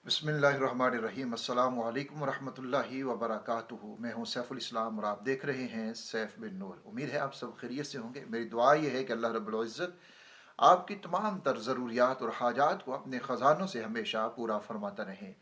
बिस्मिल्लाहिर्रहमानिर्रहीम अस्सलामु अलैकुम वरहमतुल्लाहि वबरकातुहू। मैं हूँ सैफुल इस्लाम और आप देख रहे हैं सैफ बिन नूर। उम्मीद है आप सब खैरियत से होंगे। मेरी दुआ यह है कि अल्लाह रब्बुल इज़्ज़त आपकी तमाम तर ज़रूरियात और हाजात को अपने ख़जानों से हमेशा पूरा फरमाता रहे।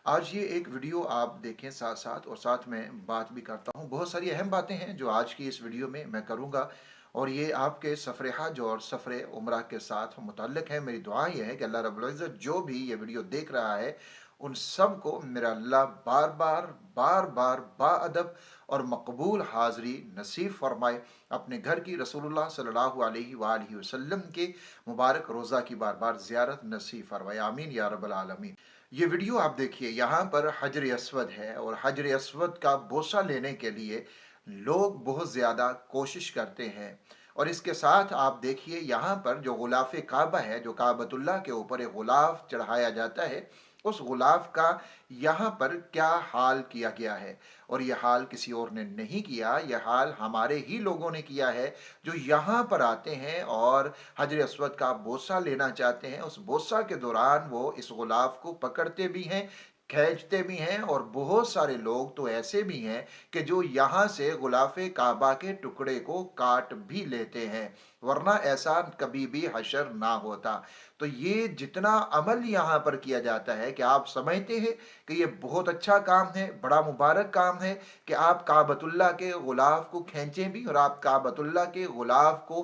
आज ये एक वीडियो आप देखें साथ साथ, और साथ में बात भी करता हूँ। बहुत सारी अहम बातें हैं जो आज की इस वीडियो में मैं करूँगा, और ये आपके सफ़र हज और सफ़र उम्रा के साथ मुतल्लिक़ है। मेरी दुआ यह है कि अल्लाह रब्बुल इज़्ज़त जो भी ये वीडियो देख रहा है उन सब को मेरा अल्लाह बार बार बार बार बाअदब और मकबूल हाज़री नसीब फरमाए। अपने घर की रसूलुल्लाह सल्लल्लाहु अलैहि वालैहि वसल्लम के मुबारक रोज़ा की बार बार ज़ियारत नसीब फरमाए, आमीन या रब्बल आलमीन। ये वीडियो आप देखिए, यहाँ पर हजर अस्वद है और हजर अस्वद का बोसा लेने के लिए लोग बहुत ज़्यादा कोशिश करते हैं। और इसके साथ आप देखिए यहाँ पर जो गुलाफ काबा है, जो काबतुल्लाह के ऊपर एक गुलाफ चढ़ाया जाता है, उस गुलाफ का यहाँ पर क्या हाल किया गया है। और यह हाल किसी और ने नहीं किया, यह हाल हमारे ही लोगों ने किया है जो यहाँ पर आते हैं और हजर अस्वद का बोसा लेना चाहते हैं। उस बोसा के दौरान वो इस गुलाफ को पकड़ते भी हैं, खींचते भी हैं, और बहुत सारे लोग तो ऐसे भी हैं कि जो यहाँ से गुलाफे काबा के टुकड़े को काट भी लेते हैं, वरना ऐसा कभी भी हशर ना होता। तो ये जितना अमल यहाँ पर किया जाता है कि आप समझते हैं कि ये बहुत अच्छा काम है, बड़ा मुबारक काम है कि आप काबतुल्लाह के गुलाफ को खींचें भी और आप काबतुल्लाह के गुलाफ को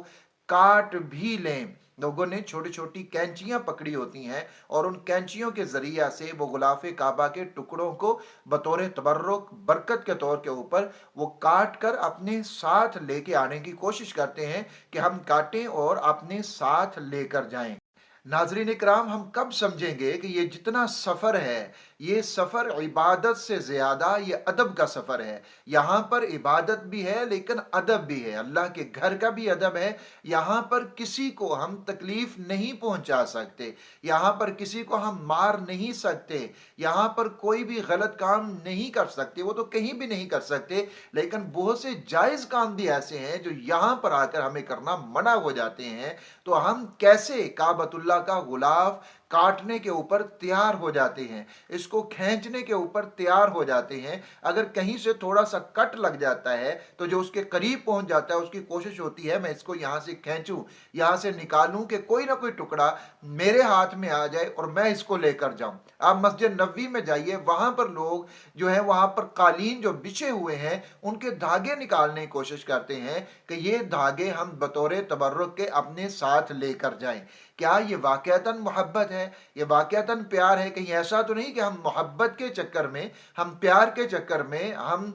काट भी लें। लोगों ने छोटी छोटी कैंचियां पकड़ी होती हैं और उन कैंचियों के जरिया से वो गुलाफे काबा के टुकड़ों को बतौर तबर्रुक बरकत के तौर के ऊपर वो काट कर अपने साथ लेके आने की कोशिश करते हैं कि हम काटें और अपने साथ लेकर जाएं। नाजरीन इकराम, हम कब समझेंगे कि ये जितना सफ़र है, ये सफ़र इबादत से ज़्यादा ये अदब का सफ़र है। यहाँ पर इबादत भी है लेकिन अदब भी है, अल्लाह के घर का भी अदब है। यहाँ पर किसी को हम तकलीफ़ नहीं पहुँचा सकते, यहाँ पर किसी को हम मार नहीं सकते, यहाँ पर कोई भी गलत काम नहीं कर सकते, वो तो कहीं भी नहीं कर सकते। लेकिन बहुत से जायज़ काम भी ऐसे हैं जो यहाँ पर आकर हमें करना मना हो जाते हैं। तो हम कैसे काबतुल्लाह का गुलाफ काटने के ऊपर तैयार हो जाते हैं, इसको खींचने के ऊपर तैयार हो जाते हैं। अगर कहीं से थोड़ा सा कट लग जाता है तो जो उसके करीब पहुंच जाता है उसकी कोशिश होती है मैं इसको यहां से खींचूं, यहां से निकालूं कि कोई ना कोई टुकड़ा मेरे हाथ में आ जाए और मैं इसको लेकर जाऊं। आप मस्जिद नबवी में जाइए, वहां पर लोग जो है वहां पर कालीन जो बिछे हुए हैं उनके धागे निकालने की कोशिश करते हैं कि ये धागे हम बतौर तबर्रुक के अपने साथ लेकर जाएं। क्या ये वाकयातन मोहब्बत है, ये वाकयातन प्यार है? कहीं ऐसा तो नहीं कि हम मोहब्बत के चक्कर में, हम प्यार के चक्कर में, हम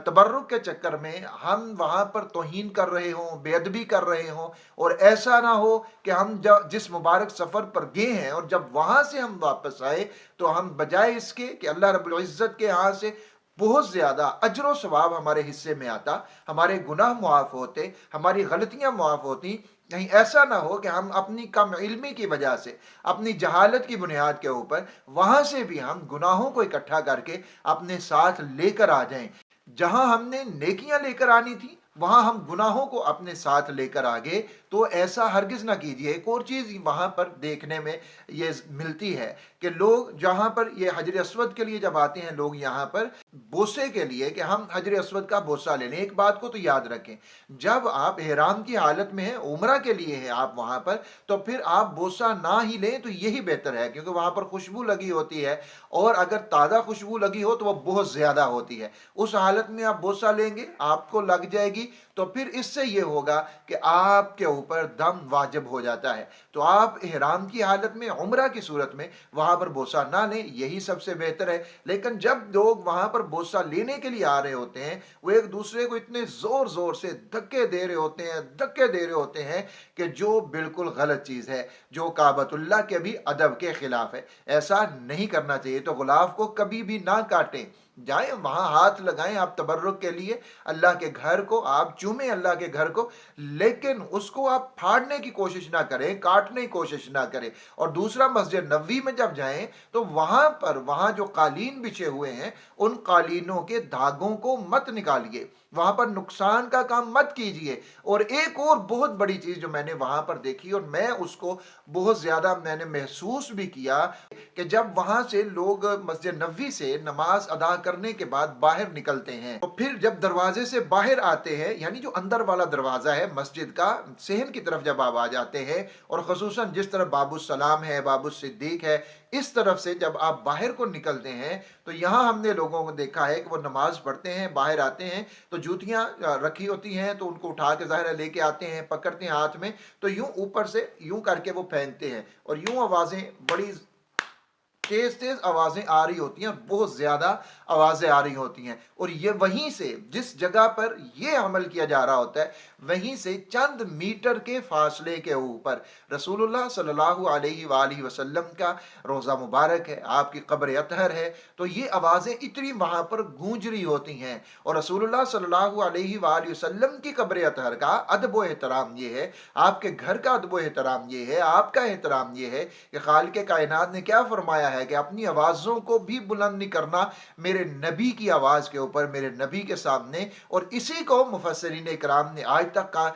तबर्रुक के चक्कर में हम वहां पर तौहीन कर रहे हों, बेअदबी कर रहे हों, और ऐसा ना हो कि हम जब जिस मुबारक सफर पर गए हैं और जब वहां से हम वापस आए तो हम बजाय इसके कि अल्लाह रब्बुल इज्जत के यहाँ से बहुत ज्यादा अजर सवाब हमारे हिस्से में आता, हमारे गुनाह मुआफ होते, हमारी गलतियां मुआफ होती, कहीं ऐसा ना हो कि हम अपनी कम इल्मी की वजह से, अपनी जहालत की बुनियाद के ऊपर वहां से भी हम गुनाहों को इकट्ठा करके अपने साथ लेकर आ जाएं। जहां हमने नेकियां लेकर आनी थी वहां हम गुनाहों को अपने साथ लेकर आ गए, तो ऐसा हरगिज ना कीजिए। एक और चीज वहां पर देखने में ये मिलती है कि लोग जहां पर ये हजर अस्वद के लिए जब आते हैं, लोग यहाँ पर बोसे के लिए कि हम हजर अस्वद का बोसा ले लें। एक बात को तो याद रखें, जब आप एहराम की हालत में हैं, उम्रा के लिए हैं आप वहां पर, तो फिर आप बोसा ना ही लें तो यही बेहतर है, क्योंकि वहां पर खुशबू लगी होती है, और अगर ताज़ा खुशबू लगी हो तो वह बहुत ज्यादा होती है। उस हालत में आप बोसा लेंगे, आपको लग जाएगी, तो फिर इससे यह होगा कि आपके ऊपर दम वाजिब हो जाता है। तो आप इहराम की हालत में, उम्रा की सूरत में वहां पर बोसा ना लें, यही सबसे बेहतर है। लेकिन जब लोग वहां पर बोसा लेने के लिए आ रहे होते हैं, वो एक दूसरे को इतने जोर जोर से धक्के दे रहे होते हैं, धक्के दे रहे होते हैं कि जो बिल्कुल गलत चीज है, जो काबतुल्लाह के भी अदब के खिलाफ है। ऐसा नहीं करना चाहिए। तो गुलाफ को कभी भी ना काटें, जाएं वहां हाथ लगाएं आप तबर्रुक के लिए, अल्लाह के घर को आप चूमें, अल्लाह के घर को, लेकिन उसको आप फाड़ने की कोशिश ना करें, काटने की कोशिश ना करें। और दूसरा, मस्जिद नबवी में जब जाएं तो वहां पर, वहां जो कालीन बिछे हुए हैं उन कालीनों के धागों को मत निकालिए, वहां पर नुकसान का काम मत कीजिए। और एक और बहुत बड़ी चीज जो मैंने वहां पर देखी और मैं उसको बहुत ज्यादा मैंने महसूस भी किया कि जब वहां से लोग मस्जिद नबवी से नमाज अदा करने के बाद बाहर निकलते हैं तो फिर जब दरवाजे से बाहर आते हैं, यानी जो अंदर वाला दरवाजा है मस्जिद का, सहन की तरफ जब आप आ जाते हैं और खसूसन जिस तरफ बाबू सलाम है, बाबू सिद्दीक है, इस तरफ से जब आप बाहर को निकलते हैं तो यहां हमने लोगों को देखा है कि वो नमाज पढ़ते हैं, बाहर आते हैं तो जूतियां रखी होती हैं तो उनको उठा के ज़ाहिर है लेके आते हैं, पकड़ते हैं हाथ में, तो यूं ऊपर से यूं करके वो फेंकते हैं और यूं आवाजें बड़ी तेज तेज आवाजें आ रही होती हैं और बहुत ज्यादा आवाजें आ रही होती हैं। और ये वहीं से जिस जगह पर ये अमल किया जा रहा होता है वहीं से चंद मीटर के फासले के ऊपर रसूलुल्लाह सल्लल्लाहु अलैहि वसल्लम का रोज़ा मुबारक है, आपकी कब्र अतहर है, तो ये आवाजें इतनी वहां पर गूंज रही होती हैं। और रसूलुल्लाह सल्लल्लाहु अलैहि वसल्लम की कब्र अतहर का अदब व एहतराम ये है, आपके घर का अदब व एहतराम ये है, आपका एहतराम ये है कि खालिक कायनात ने क्या फरमाया है कि अपनी आवाज़ों को भी बुलंद नहीं करना मेरे नबी की आवाज़ के ऊपर, मेरे नबी के सामने। और इसी को मुफस्सिरीन इकराम ने आज तक का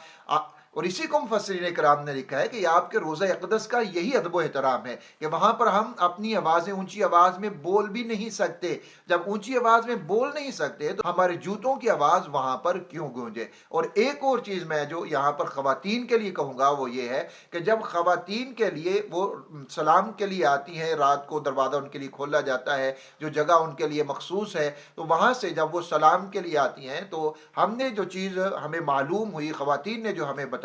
और इसी को मुफस्सिरीन इकराम ने लिखा है कि आपके रोज़ा अक़दस का यही अदब एहतराम है कि वहाँ पर हम अपनी आवाज़ें ऊंची आवाज़ में बोल भी नहीं सकते। जब ऊंची आवाज़ में बोल नहीं सकते तो हमारे जूतों की आवाज़ वहाँ पर क्यों गूंजे। और एक और चीज़ मैं जो यहाँ पर ख़वातीन के लिए कहूँगा वो ये है कि जब ख़वातीन के लिए वो सलाम के लिए आती हैं, रात को दरवाज़ा उनके लिए खोला जाता है, जो जगह उनके लिए मखसूस है, तो वहाँ से जब वो सलाम के लिए आती हैं तो हमने जो चीज़ हमें मालूम हुई, ख़वातीन ने जो हमें बताया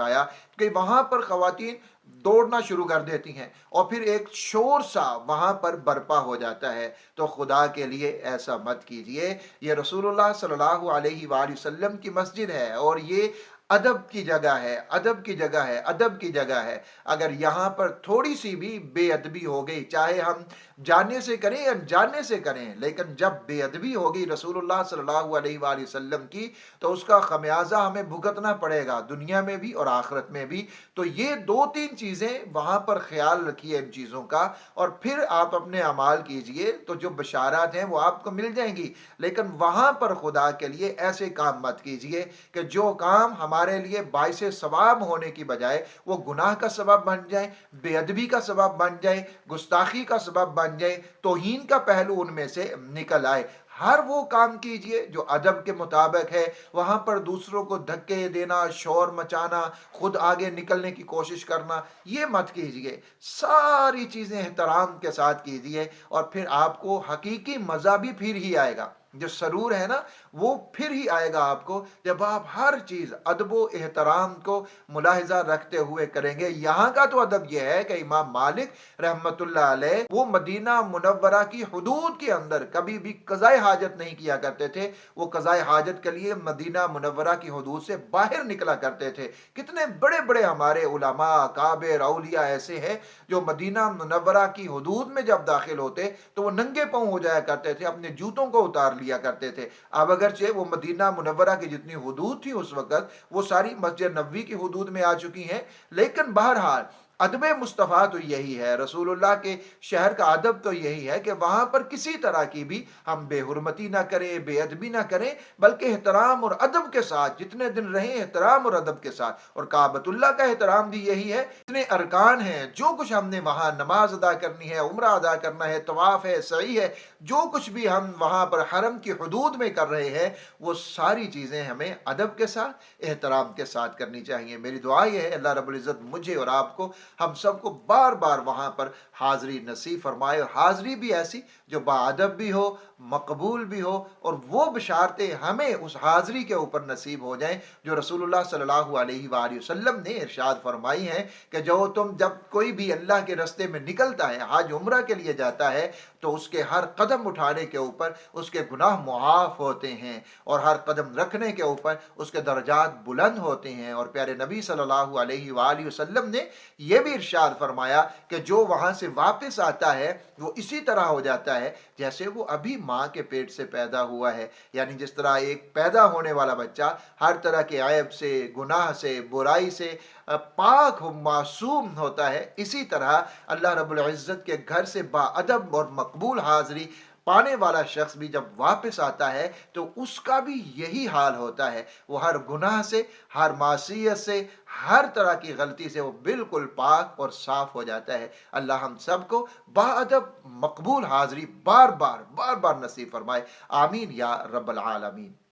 कि वहां पर ख़वातीन दौड़ना शुरू कर देती हैं और फिर एक शोर सा वहां पर बर्पा हो जाता है। तो खुदा के लिए ऐसा मत कीजिए, ये रसूलुल्लाह सल्लल्लाहु अलैहि वसल्लम की मस्जिद है और ये अदब की जगह है, अदब की जगह है, अदब की जगह है। अगर यहाँ पर थोड़ी सी भी बेअदबी हो गई, चाहे हम जानने से करें या अनजाने से करें, लेकिन जब बेअदबी होगी रसूलुल्लाह सल्लल्लाहु अलैहि वसल्लम की तो उसका खमियाजा हमें भुगतना पड़ेगा दुनिया में भी और आखिरत में भी। तो ये दो तीन चीज़ें वहाँ पर ख्याल रखिए इन चीज़ों का और फिर आप अपने अमाल कीजिए तो जो बशारात हैं वो आपको मिल जाएंगी। लेकिन वहाँ पर खुदा के लिए ऐसे काम मत कीजिए कि जो काम हमारे लिए बाइस सवाब होने की बजाय वो गुनाह का सबब बन जाए, बेअदबी का सबब बन जाए, गुस्ताखी का सबब बन जाए, तौहीन का पहलू उनमें से निकल आए। हर वो काम कीजिए जो अदब के मुताबिक है। वहां पर दूसरों को धक्के देना, शोर मचाना, खुद आगे निकलने की कोशिश करना, ये मत कीजिए। सारी चीजें एहतराम के साथ कीजिए और फिर आपको हकीकी मजा भी फिर ही आएगा। जो सरूर है ना वो फिर ही आएगा आपको जब आप हर चीज अदबो एहतराम को मुलाहिजा रखते हुए करेंगे। यहाँ का तो अदब यह है कि इमाम मालिक रहमतुल्लाह अलैह वो मदीना मुनव्वरा की हुदूद के अंदर कभी भी कज़ाए हाजत नहीं किया करते थे। वो कज़ाए हाजत के लिए मदीना मुनव्वरा की हुदूद से बाहर निकला करते थे। कितने बड़े बड़े हमारे उलमा काबिर औलिया ऐसे हैं जो मदीना मुनव्वरा की हुदूद में जब दाखिल होते तो वो नंगे पांव हो जाया करते थे, अपने जूतों को उतार लिया करते थे। अब अगरचे वो मदीना मुनव्वरा की जितनी हुदूद थी उस वक्त वो सारी मस्जिद नबवी की हुदूद में आ चुकी हैं, लेकिन बहरहाल अदब मुस्तफ़ा तो यही है, रसूलुल्लाह के शहर का अदब तो यही है कि वहां पर किसी तरह की भी हम बेहुरमती ना करें, बेअदबी ना करें, बल्कि एहतराम और अदब के साथ जितने दिन रहें एहतराम और अदब के साथ। और काबतुल्लाह का एहतराम भी यही है। इतने अरकान हैं, जो कुछ हमने वहां नमाज अदा करनी है, उम्रा अदा करना है, तवाफ है, सही है, जो कुछ भी हम वहां पर हरम की हुदूद में कर रहे हैं वो सारी चीजें हमें अदब के साथ एहतराम के साथ करनी चाहिए। मेरी दुआ यह है अल्लाह रब्बुल इज़्ज़त मुझे और आपको हम सबको बार बार वहां पर हाजिरी नसीब फरमाए और हाजिरी भी ऐसी जो बाअदब भी हो, मकबूल भी हो और वो बशारतें हमें उस हाजिरी के ऊपर नसीब हो जाएं जो रसूलुल्लाह सल्लल्लाहु अलैहि वसल्लम ने इरशाद फरमाई है कि जो तुम जब कोई भी अल्लाह के रास्ते में निकलता है, हज उम्रा के लिए जाता है, तो उसके हर कदम उठाने के ऊपर उसके गुनाह मुआफ होते हैं और हर कदम रखने के ऊपर उसके दर्जात बुलंद होते हैं। और प्यारे नबी सल्लल्लाहु अलैहि वसल्लम ने यह भी इरशाद फरमाया कि जो वहां से वापस आता है वो इसी तरह हो जाता है जैसे वो अभी माँ के पेट से पैदा हुआ है। यानी जिस तरह एक पैदा होने वाला बच्चा हर तरह के ऐब से, गुनाह से, बुराई से पाक मासूम होता है, इसी तरह अल्लाह रब्बुल इज़्ज़त के घर से बाअदब और मकबूल हाज़िरी पाने वाला शख्स भी जब वापस आता है तो उसका भी यही हाल होता है। वो हर गुनाह से, हर मासियत से, हर तरह की गलती से वो बिल्कुल पाक और साफ हो जाता है। अल्लाह हम सबको बाअदब मकबूल हाज़री बार बार नसीब फरमाए। आमीन या रब्बल आलमीन।